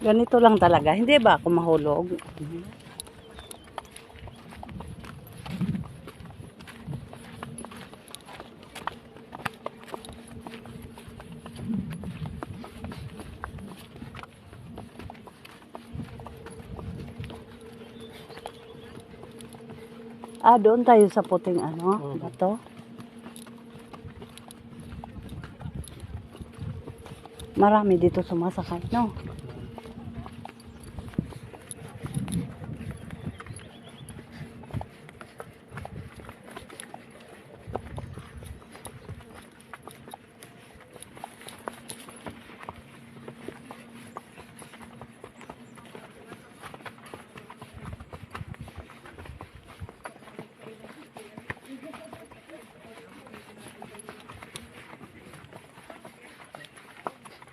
Ganito lang talaga. Hindi ba ako mahulog? Doon tayo sa puting bato. Marami dito sumasakay, no?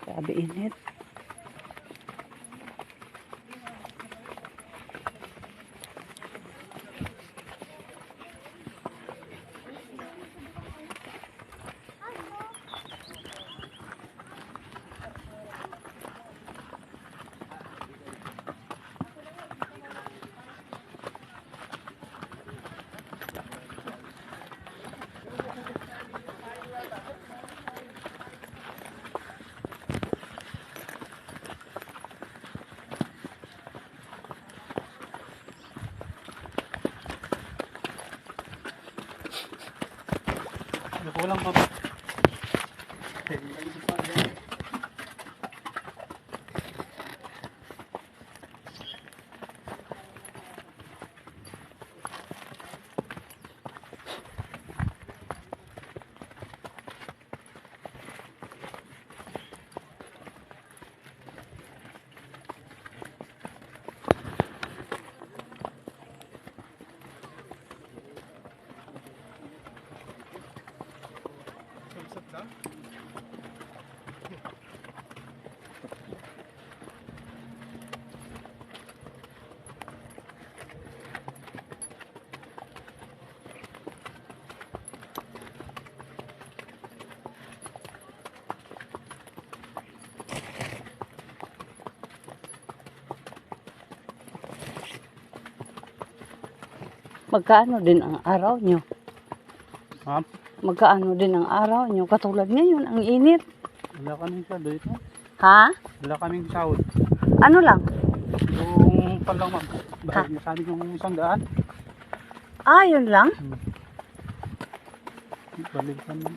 Grabe init. Kulang pa. Magkaano din ang araw nyo? Ha? Magkaano din ang araw nyo? Katulad ngayon, ang init. Wala kaming sahod dito. Ha? Wala kaming sahod. Ano lang? Yung palang ma'am. Bakit nasabi yung 100? Yun lang? Balikan mo.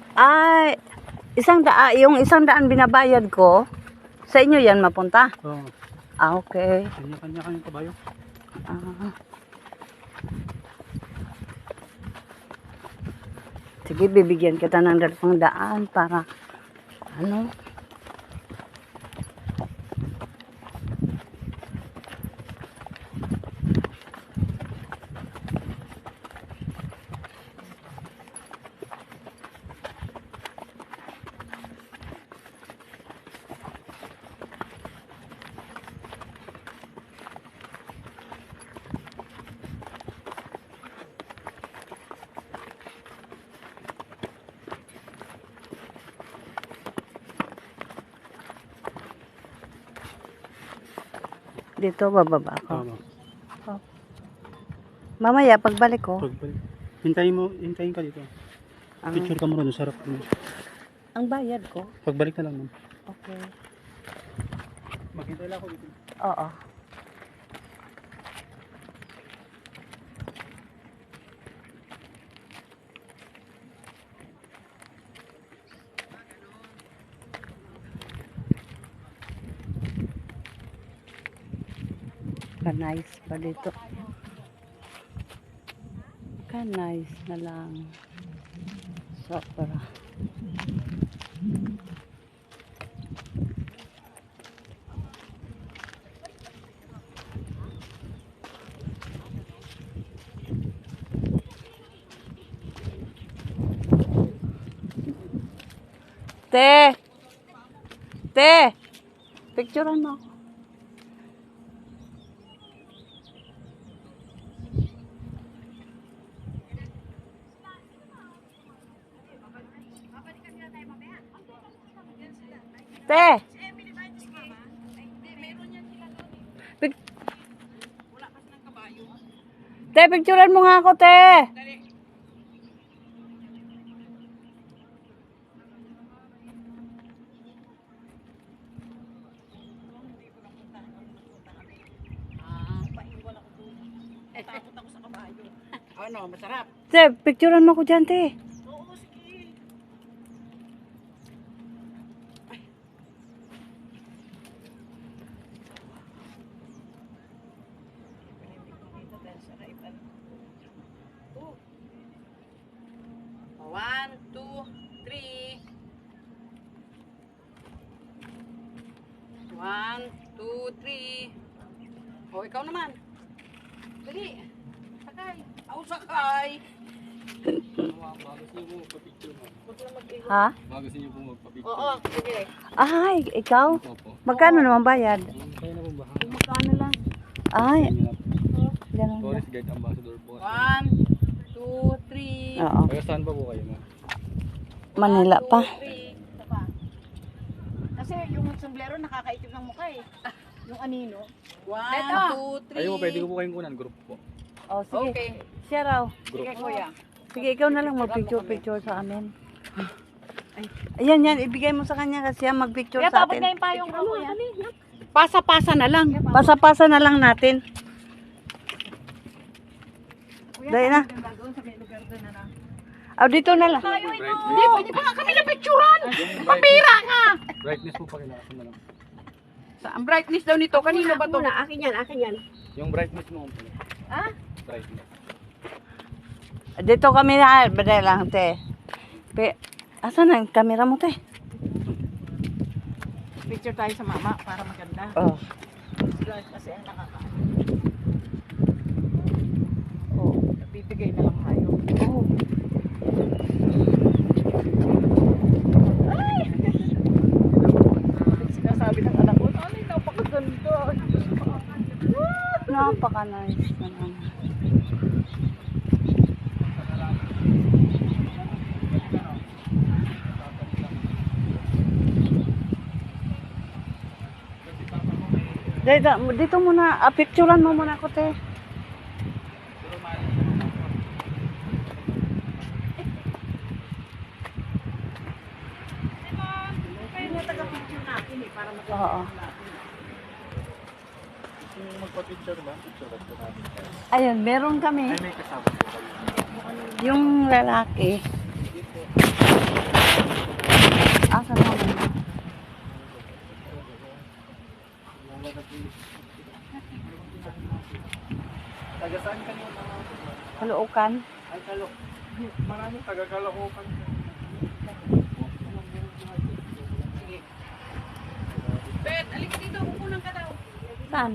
Yung 100 binabayad ko, sa inyo yan mapunta? Oo. Okay. Kanya-kanya kami kabayo. Sige, bibigyan kita ng 200 para dito bababa ako. Oo. Mamaya, pagbalik ko. Pagbalik. Hintayin ka dito. Picture ka mo rin, sarap mo. Ang bayad ko? Pagbalik na lang ma'am. Okay. Maghintay lang ako dito. Oo. Ka-nice pa dito. Ka-nice na lang. Sobra. Te! Picturean mo ako. Te! Te, picturean mo nga ako, te. Ano, masarap. Te, picturean mo ako dyan, te. Oo, sige. One, two, three. One, two, three. O, ikaw naman. Dali. Sakay. Ako sakay. Ha? Bago sa inyo po magpapicture. Oo, sige. Ay, ikaw? Opo. Magkano naman bayad? Kaya na po ba? Magkano lang? Ay, ganun na. Forest Guide Ambassador po. One, two, three. Oo. Kaya saan pa po kayo, ma'am? Manila pa. Three. Isa pa. Kasi yung sombrero nakakaitim ng mukha eh. Yung anino. One, two, three. Ayun po, pwede ko po kayong kunan. Group po. Oh, sige. Okay. Siya raw. Group. Sige, kuya. Sige, ikaw na lang mag-picture sa amin. Ayan, yan. Ibigay mo sa kanya kasi yan mag-picture Kaya sa tapos na atin. yung payong ko kuya. Pasa-pasa na lang. Pasa-pasa na lang natin. Dahil na. Oh, dito na lang. Hindi, pwede pa nga kami na picturean. Papira nga. Brightness po pakilakasan na lang. Sa ang brightness daw nito, kanino ba to? Akin yan, akin yan. Yung brightness mo. Ha? Brightness. Dito kami na. Badai lang, te. Asan ang camera mo, te? Picture tayo sa mama para maganda. Oh. Kasi ang nakaka. Oh. Bibigay na lang tayo. Oh. Sinasabi ng anak ko, ay, napakaganda. Napaka-nice naman. Dito muna, picturean mo muna ako, te. Kaya nga taga-picture natin eh, para Oo. Kung magpa-picture ba? Picture ko natin. Ayun, meron kami. Ay, may kasama po kayo. Yung lalaki. Asa naman? Taga saan kayo? Kalookan. Ay, Kalok. Maraming taga-Kalookan. Bet, alika dito, kukunan ka daw. Saan?